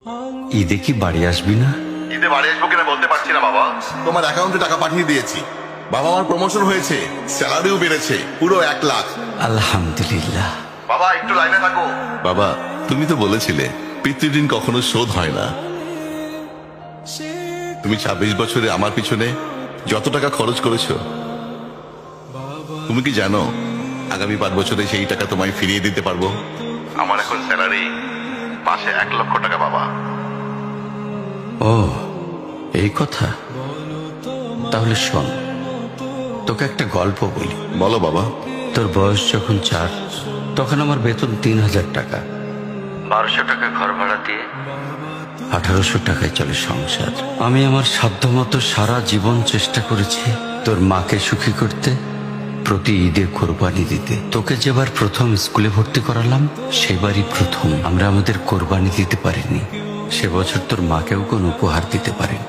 ঈদে কি বাড়ি আসবি না? ঈদে বাড়ি আসবো কিনা বলতে পারছি না বাবা। তোমার অ্যাকাউন্টে টাকা পাঠিয়ে দিয়েছি। বাবা, আমার প্রমোশন হয়েছে, স্যালারিও বেড়েছে, পুরো 1 লাখ। আলহামদুলিল্লাহ। বাবা একটু লাইনে থাকো। বাবা, তুমি তো বলেছিলে পিতৃঋণ কখনো শোধ হয় না। তুমি 26 বছরে আমার পিছনে যত টাকা খরচ করেছো, তুমি কি জানো আগামী 5 বছরে সেই টাকা তোমায় ফিরিয়ে দিতে পারবো? আমার এখন স্যালারি মাসে 1 লক্ষ টাকা বাবা। ও, এই কথা। তাহলে শোন, তোকে একটা গল্প বলি। বলো বাবা। তোর বয়স যখন 4, তখন আমার বেতন 3000 টাকা। 1200 টাকা ঘর ভাড়া দিয়ে 1800 টাকায় চলে সংসার। আমি আমার সাধ্যমতো সারা জীবন চেষ্টা করেছি তোর মাকে সুখী করতে, প্রতি ঈদে কোরবানি দিতে। তোকে যেবার প্রথম স্কুলে ভর্তি করালাম, সেবারই প্রথম আমরা আমাদের কোরবানি দিতে পারিনি। সে বছর তোর মাকেও কোনো উপহার দিতে পারিনি।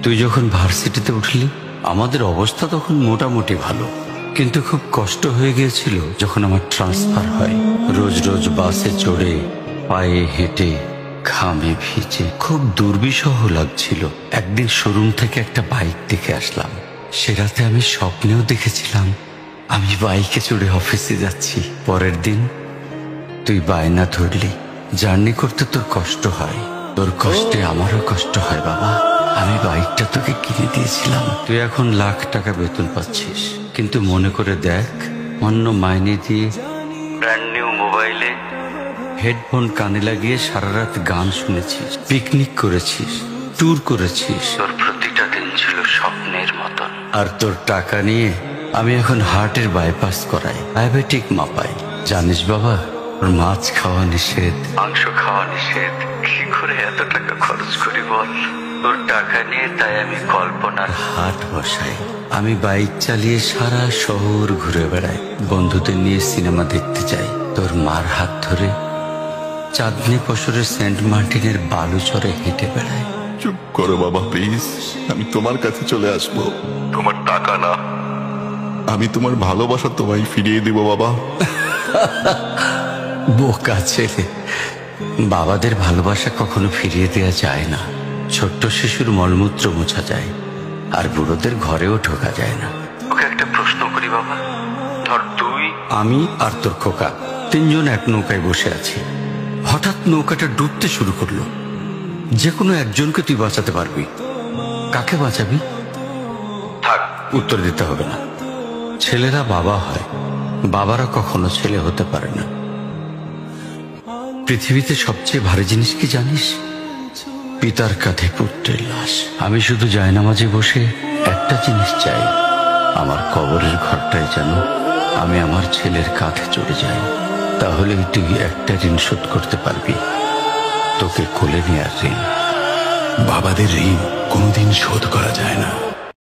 তুই যখন ভার্সিটিতে উঠলি, আমাদের অবস্থা তখন মোটামুটি ভালো, কিন্তু খুব কষ্ট হয়ে গিয়েছিল যখন আমার ট্রান্সফার হয়। রোজ রোজ বাসে চড়ে, পায়ে হেঁটে, ঘামে ভিজে খুব দুর্বিষহ লাগছিল। একদিন শোরুম থেকে একটা বাইক দেখে আসলাম। সে রাতে আমি স্বপ্নেও দেখেছিলাম আমি বাইকে চড়ে অফিসে যাচ্ছি। পরের দিন তুই বায়না ধরলি, জার্নি করতে তোর কষ্ট হয়। তোর কষ্টে আমারও কষ্ট হয় বাবা। আমি বাইকটা তোকে কিনে দিয়েছিলাম। তুই এখন লাখ টাকা বেতন পাচ্ছিস, কিন্তু মনে করে দেখ, অন্য মাইনে দিয়ে ব্র্যান্ড নিউ মোবাইলে হেডফোন কানে লাগিয়ে সারা রাত গান শুনেছিস, পিকনিক করেছিস, ট্যুর করেছিস। তোর প্রতিটা দিন ছিল স্বপ্নের মতন। আর তোর টাকা নিয়ে আমি এখন হার্টের বাইপাস করাই, ডায়াবেটিক মাপাই। জানিস বাবা, ওর মাছ খাওয়া নিষেধ, মাংস খাওয়া নিষেধ। কি করে এত টাকা খরচ করি বল? তোর টাকা নিয়ে তাই আমি কল্পনার হাট বসাই। আমি বাইক চালিয়ে সারা শহর ঘুরে বেড়াই, বন্ধুদের নিয়ে সিনেমা দেখতে যাই। তোর মার হাত ধরে চাঁদনি পশরের সেন্ট মার্টিনের বালুচরে হেঁটে বেড়াই। চুপ করো বাবা প্লিজ। আমি তোমার কাছে চলে আসবো, তোমার টাকা না, আমি তোমার ভালোবাসা তোমায় ফিরিয়ে দিব বাবা। বোকা ছেলে, বাবাদের ভালোবাসা কখনো ফিরিয়ে দেওয়া যায় না। ছোট্ট শিশুর মলমূত্র মোছা যায়, আর বুড়োদের ঘরেও ঢোকা যায় না। ওকে একটা প্রশ্ন করি বাবা, ধর তুই, আমি আর তোর খোকা তিনজন এক নৌকায় বসে আছি। হঠাৎ নৌকাটা ডুবতে শুরু করলো। যে কোনো একজনকে তুই বাঁচাতে পারবি, কাকে বাঁচাবি? থাক, উত্তর দিতে হবে না। ছেলেরা বাবা হয়, বাবারা কখনো ছেলে হতে পারে না। পৃথিবীতে সবচেয়ে ভারী জিনিস কি জানিস? পিতার কাঁধে পুত্রের লাশ। আমি শুধু জায়নামাজে বসে একটা জিনিস চাই, আমার কবরের ঘরটায় যেন আমি আমার ছেলের কাঁধে চড়ে যাই। তাহলেই তুই একটা ঋণ শোধ করতে পারবি, তোকে কোলে নেওয়ার ঋণ। বাবাদের ঋণ কোনোদিন শোধ করা যায় না।